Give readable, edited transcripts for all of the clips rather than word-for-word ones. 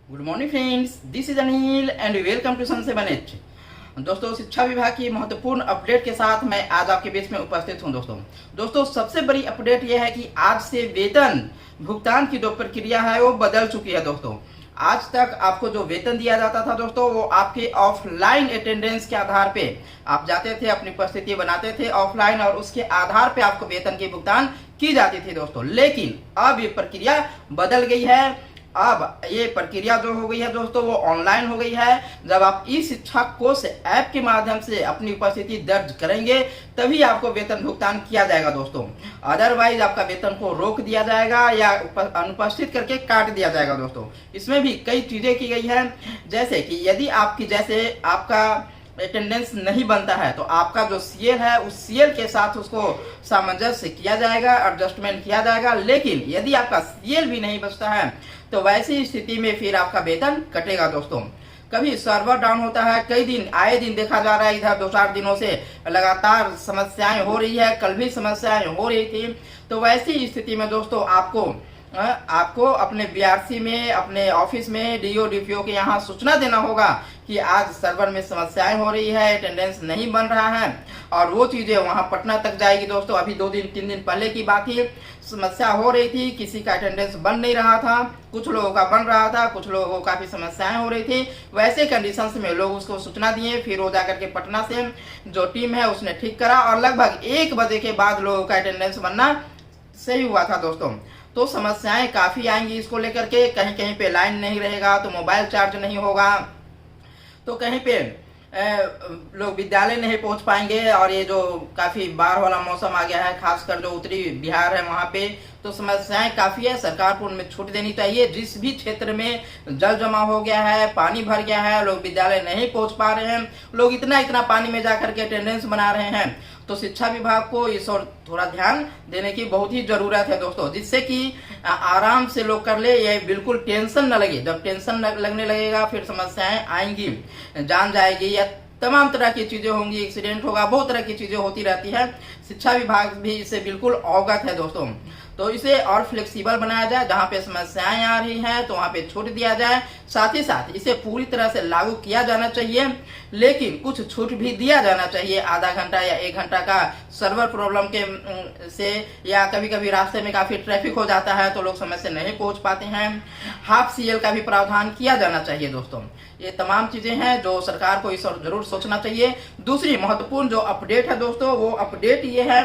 Good morning friends, this is Anil and welcome to sun 7 दोस्तों, शिक्षा विभाग की महत्वपूर्ण अपडेट के साथ मैं आज आपके बीच में उपस्थित हूं। दोस्तों सबसे बड़ी अपडेट यह है कि आज से वेतन भुगतान की जो प्रक्रिया है वो बदल चुकी है। दोस्तों आज तक आपको जो वेतन दिया जाता था दोस्तों, वो आपके ऑफलाइन अटेंडेंस के आधार पे आप जाते थे, अपनी उपस्थिति बनाते थे ऑफलाइन, और उसके आधार पे आपको वेतन की भुगतान की जाती थी दोस्तों। लेकिन अब ये प्रक्रिया बदल गई है। अब ये प्रक्रिया जो हो गई है दोस्तों, वो ऑनलाइन हो गई है। जब आप ई शिक्षा कोष ऐप के माध्यम से अपनी उपस्थिति दर्ज करेंगे तभी आपको वेतन भुगतान किया जाएगा दोस्तों। अदरवाइज आपका वेतन को रोक दिया जाएगा या अनुपस्थित करके काट दिया जाएगा दोस्तों। इसमें भी कई चीजें की गई है, जैसे कि यदि आपका अटेंडेंस नहीं बनता है तो आपका जो सीएल है उस सीएल के साथ उसको सामंजस्य किया जाएगा, एडजस्टमेंट किया जाएगा। लेकिन यदि आपका सीएल भी नहीं बचता है तो वैसी स्थिति में फिर आपका वेतन कटेगा दोस्तों। कभी सर्वर डाउन होता है, कई दिन आए दिन देखा जा रहा है, इधर 2-4 दिनों से लगातार समस्याएं हो रही है, कल भी समस्याएं हो रही थी। तो वैसी स्थिति में दोस्तों आपको अपने बीआरसी में, अपने ऑफिस में, डीओ डीपीओ के यहाँ सूचना देना होगा कि आज सर्वर में समस्याएं हो रही है, अटेंडेंस नहीं बन रहा है, और वो चीजें वहां पटना तक जाएगी दोस्तों। अभी 2-3 दिन पहले की बात ही, समस्या हो रही थी, किसी का अटेंडेंस बन नहीं रहा था, कुछ लोगों का बन रहा था, कुछ लोगों को काफी समस्याएं हो रही थी। वैसे कंडीशंस में लोग उसको सूचना दिए, फिर वो जाकर के पटना से जो टीम है उसने ठीक करा, और लगभग 1 बजे के बाद लोगों का अटेंडेंस बनना सही हुआ था दोस्तों। तो समस्याएं काफी आएंगी इसको लेकर के। कहीं कहीं पे लाइन नहीं रहेगा तो मोबाइल चार्ज नहीं होगा, तो कहीं पे लोग विद्यालय नहीं पहुंच पाएंगे, और ये जो काफी बाढ़ वाला मौसम आ गया है, खासकर जो उत्तरी बिहार है वहां पे तो समस्याएं काफी है। सरकार को उनमें छूट देनी चाहिए। जिस भी क्षेत्र में जल जमा हो गया है, पानी भर गया है, लोग विद्यालय नहीं पहुंच पा रहे हैं, लोग इतना पानी में जाकर के अटेंडेंस बना रहे हैं, तो शिक्षा विभाग को इस और थोड़ा ध्यान देने की बहुत ही जरूरत है दोस्तों, जिससे कि आराम से लोग कर ले, ये बिल्कुल टेंशन न लगे। जब टेंशन लगने लगेगा फिर समस्याएं आएंगी, जान जाएगी, या तमाम तरह की चीजें होंगी, एक्सीडेंट होगा, बहुत तरह की चीजें होती रहती है। शिक्षा विभाग भी इससे बिल्कुल अवगत है दोस्तों। तो इसे और फ्लेक्सिबल बनाया जाए, जहाँ पे समस्याएं आ रही हैं तो वहाँ पे छूट दिया जाए। साथ ही साथ इसे पूरी तरह से लागू किया जाना चाहिए, लेकिन कुछ छूट भी दिया जाना चाहिए। आधा घंटा या 1 घंटा का सर्वर प्रॉब्लम के से, या कभी कभी रास्ते में काफी ट्रैफिक हो जाता है तो लोग समय से नहीं पहुंच पाते हैं, हाफ सीएल का भी प्रावधान किया जाना चाहिए दोस्तों। ये तमाम चीजें हैं जो सरकार को इस और जरूर सोचना चाहिए। दूसरी महत्वपूर्ण जो अपडेट है दोस्तों, वो अपडेट ये है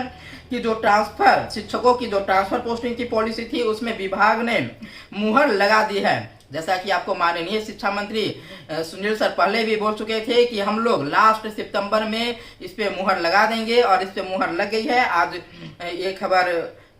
कि जो ट्रांसफर शिक्षकों की जो ट्रांसफर पोस्टिंग की पॉलिसी थी उसमें विभाग ने मुहर लगा दी है। जैसा कि आपको माननीय शिक्षा मंत्री सुनील सर पहले भी बोल चुके थे कि हम लोग लास्ट सितंबर में इस पे मुहर लगा देंगे, और इस पे मुहर लग गई है। आज ये खबर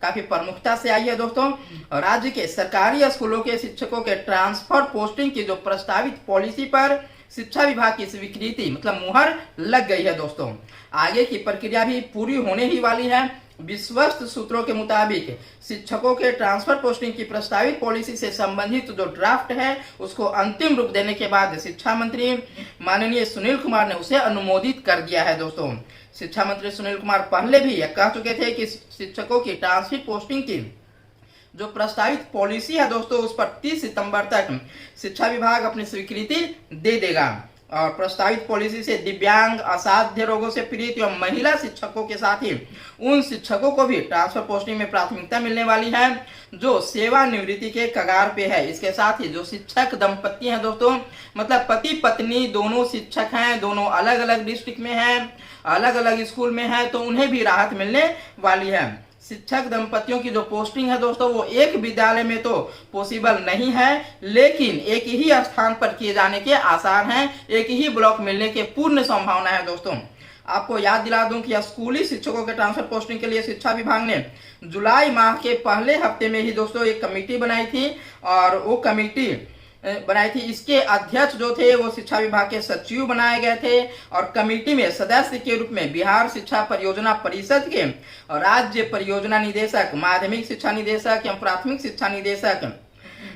काफी प्रमुखता से आई है दोस्तों। राज्य के सरकारी स्कूलों के शिक्षकों के ट्रांसफर पोस्टिंग की जो प्रस्तावित पॉलिसी पर शिक्षा विभाग की स्वीकृति मतलब मुहर लग गई है दोस्तों। आगे की प्रक्रिया भी पूरी होने ही वाली है। विश्वस्त सूत्रों के मुताबिक शिक्षकों के ट्रांसफर पोस्टिंग की प्रस्तावित पॉलिसी से संबंधित जो ड्राफ्ट है उसको अंतिम रूप देने के बाद शिक्षा मंत्री माननीय सुनील कुमार ने उसे अनुमोदित कर दिया है दोस्तों। शिक्षा मंत्री सुनील कुमार पहले भी यह कह चुके थे कि शिक्षकों की ट्रांसफर पोस्टिंग की जो प्रस्तावित पॉलिसी है दोस्तों उस पर 30 सितंबर तक शिक्षा विभाग अपनी स्वीकृति दे देगा, और प्रस्तावित पॉलिसी से दिव्यांग, असाध्य रोगों से पीड़ित एवं महिला शिक्षकों के साथ ही उन शिक्षकों को भी ट्रांसफर पोस्टिंग में प्राथमिकता मिलने वाली है जो सेवानिवृत्ति के कगार पे है। इसके साथ ही जो शिक्षक दंपति हैं दोस्तों, मतलब पति पत्नी दोनों शिक्षक हैं, दोनों अलग अलग डिस्ट्रिक्ट में हैं, अलग अलग स्कूल में है, तो उन्हें भी राहत मिलने वाली है। शिक्षक दंपतियों की जो पोस्टिंग है दोस्तों वो एक विद्यालय में तो पॉसिबल नहीं है, लेकिन एक ही स्थान पर किए जाने के आसार हैं, एक ही ब्लॉक मिलने के पूर्ण संभावना है दोस्तों। आपको याद दिला दूं कि स्कूली शिक्षकों के ट्रांसफर पोस्टिंग के लिए शिक्षा विभाग ने जुलाई माह के पहले हफ्ते में ही दोस्तों एक कमेटी बनाई थी, और वो कमेटी बनाई थी, इसके अध्यक्ष जो थे वो शिक्षा विभाग के सचिव बनाए गए थे, और कमेटी में सदस्य के रूप में बिहार शिक्षा परियोजना परिषद के राज्य परियोजना निदेशक, माध्यमिक शिक्षा निदेशक एवं प्राथमिक शिक्षा निदेशक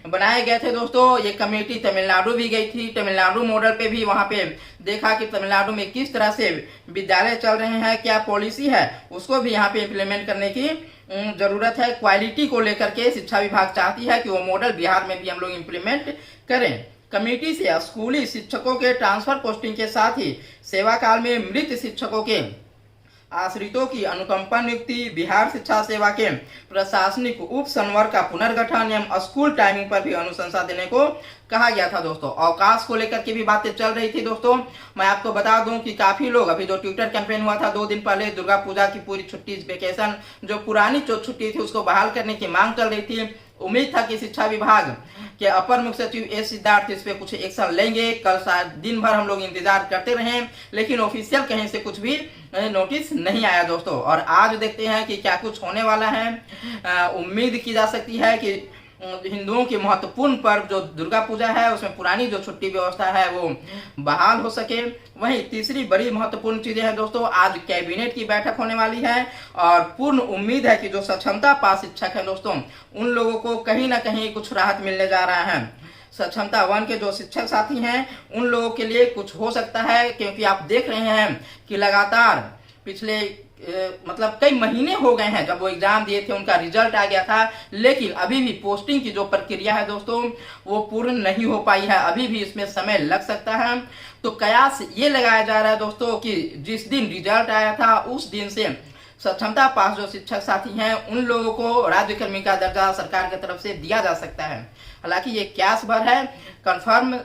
बनाए गए थे दोस्तों। ये कमेटी तमिलनाडु भी गई थी, तमिलनाडु मॉडल पे भी वहां पे देखा कि तमिलनाडु में किस तरह से विद्यालय चल रहे हैं, क्या पॉलिसी है, उसको भी यहाँ पे इम्प्लीमेंट करने की जरूरत है। क्वालिटी को लेकर के शिक्षा विभाग चाहती है कि वो मॉडल बिहार में भी हम लोग इम्प्लीमेंट करें। कमेटी से स्कूली शिक्षकों के ट्रांसफर पोस्टिंग के साथ ही सेवा काल में मृत शिक्षकों के आश्रितों की अनुकंपा नियुक्ति, बिहार शिक्षा सेवा के प्रशासनिक उप संवर्ग का पुनर्गठन एवं स्कूल टाइमिंग पर भी अनुशंसा देने को कहा गया था। दोस्तों अवकाश को लेकर के भी बातें चल रही थी। दोस्तों मैं आपको बता दूं कि काफी लोग, अभी जो ट्विटर कैंपेन हुआ था 2 दिन पहले, दुर्गा पूजा की पूरी छुट्टी, वेकेशन, जो पुरानी छुट्टी थी उसको बहाल करने की मांग चल रही थी। उम्मीद था कि शिक्षा विभाग के अपर मुख्य सचिव एस सिद्धार्थ इस पे कुछ एक्शन लेंगे। कल शायद दिन भर हम लोग इंतजार करते रहे, लेकिन ऑफिशियल कहीं से कुछ भी नोटिस नहीं आया दोस्तों। और आज देखते हैं कि क्या कुछ होने वाला है। उम्मीद की जा सकती है कि हिंदुओं की महत्वपूर्ण पर्व जो दुर्गा पूजा है उसमें पुरानी जो छुट्टी व्यवस्था है वो बहाल हो सके। वहीं तीसरी बड़ी महत्वपूर्ण चीजें हैं दोस्तों, आज कैबिनेट की बैठक होने वाली है और पूर्ण उम्मीद है कि जो सक्षमता पास शिक्षक है दोस्तों, उन लोगों को कहीं ना कहीं कुछ राहत मिलने जा रहा है। सक्षमता 1 के जो शिक्षक साथी हैं उन लोगों के लिए कुछ हो सकता है, क्योंकि आप देख रहे हैं कि लगातार पिछले मतलब कई महीने हो गए हैं जब वो एग्जाम दिए थे, उनका रिजल्ट आ गया था, लेकिन अभी भी पोस्टिंग की जो प्रक्रिया है दोस्तों वो पूर्ण नहीं हो पाई है। अभी भी इसमें समय लग सकता है। तो कयास ये लगाया जा रहा है दोस्तों कि जिस दिन रिजल्ट आया था उस दिन से सक्षमता पास जो शिक्षक साथी हैं उन लोगों को राज्य कर्मी का दर्जा सरकार की तरफ से दिया जा सकता है। हालांकि ये क्यास भर है, कंफर्म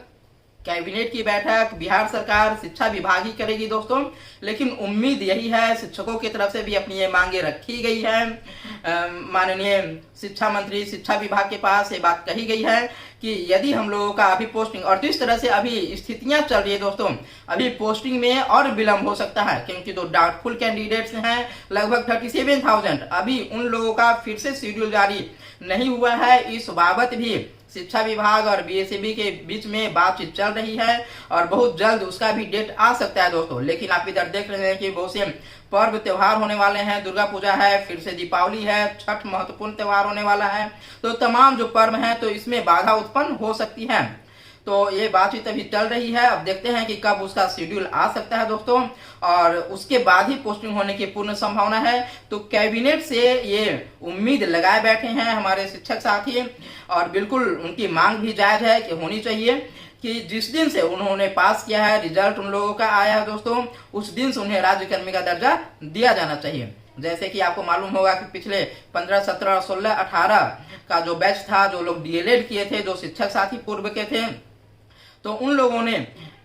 कैबिनेट की बैठक बिहार सरकार शिक्षा विभाग ही करेगी दोस्तों, लेकिन उम्मीद यही है, शिक्षकों की तरफ से भी अपनी ये मांगे रखी गई है। माननीय शिक्षा मंत्री शिक्षा विभाग के पास ये बात कही गई है कि यदि हम लोगों का अभी पोस्टिंग, और जिस तरह से अभी स्थितियां चल रही है दोस्तों, अभी पोस्टिंग में और विलंब हो सकता है, क्योंकि जो डाउटफुल कैंडिडेट्स हैं लगभग 37,000, अभी उन लोगों का फिर से शेड्यूल जारी नहीं हुआ है। इस बाबत भी शिक्षा विभाग और बीएसएबी के बीच में बातचीत चल रही है और बहुत जल्द उसका भी डेट आ सकता है दोस्तों। लेकिन आप इधर देख रहे हैं कि बहुत से पर्व त्योहार होने वाले हैं, दुर्गा पूजा है, फिर से दीपावली है, छठ महत्वपूर्ण त्योहार होने वाला है। तो तमाम जो पर्व हैं तो इसमें बाधा उत्पन्न हो सकती है। तो ये बातचीत अभी चल रही है, अब देखते हैं कि कब उसका शेड्यूल आ सकता है दोस्तों, और उसके बाद ही पोस्टिंग होने की पूर्ण संभावना है। तो कैबिनेट से ये उम्मीद लगाए बैठे हैं हमारे शिक्षक साथी, और बिल्कुल उनकी मांग भी जायज है कि होनी चाहिए कि जिस दिन से उन्होंने पास किया है, रिजल्ट उन लोगों का आया है दोस्तों, उस दिन से उन्हें राज्य कर्मी का दर्जा दिया जाना चाहिए। जैसे कि आपको मालूम होगा कि पिछले 15, 17, 16, 18 का जो बैच था, जो लोग डीएलएड किए थे, जो शिक्षक साथी पूर्व के थे, तो उन लोगों ने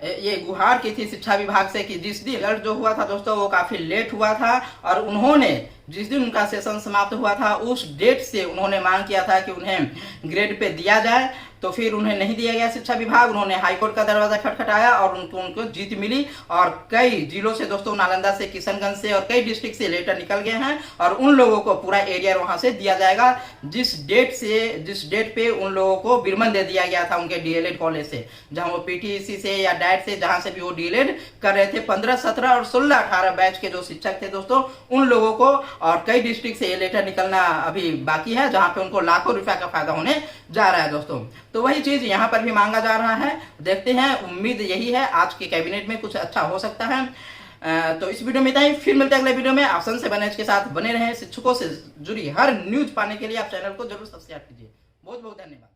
ये गुहार की थी शिक्षा विभाग से कि जिस दिन रिजल्ट जो हुआ था दोस्तों वो काफी लेट हुआ था, और उन्होंने जिस दिन उनका सेशन समाप्त हुआ था उस डेट से उन्होंने मांग किया था कि उन्हें ग्रेड पे दिया जाए, तो फिर उन्हें नहीं दिया गया शिक्षा विभाग। उन्होंने हाईकोर्ट का दरवाजा खटखटाया और उनको जीत मिली, और कई जिलों से दोस्तों, नालंदा से, किशनगंज से और कई डिस्ट्रिक्ट से लेटर निकल गए हैं, और उन लोगों को पूरा एरिया वहां से दिया जाएगा जिस डेट पे उन लोगों को विरमन दे दिया गया था उनके डीएलएड कॉलेज से, जहां वो पीटीसी से या डैट से, जहां से भी वो डीएलएड कर रहे थे। 15, 17 और 16, 18 बैच के जो शिक्षक थे दोस्तों, उन लोगों को, और कई डिस्ट्रिक्ट से ये लेटर निकलना अभी बाकी है, जहां पे उनको लाखों रुपया का फायदा होने जा रहा है दोस्तों। तो वही चीज यहाँ पर भी मांगा जा रहा है। देखते हैं, उम्मीद यही है आज के कैबिनेट में कुछ अच्छा हो सकता है। तो इस वीडियो में इतना ही, फिर मिलते हैं अगले वीडियो में। आप सन7 के साथ बने रहें। शिक्षकों से जुड़ी हर न्यूज पाने के लिए आप चैनल को जरूर सब्सक्राइब कीजिए। बहुत बहुत धन्यवाद।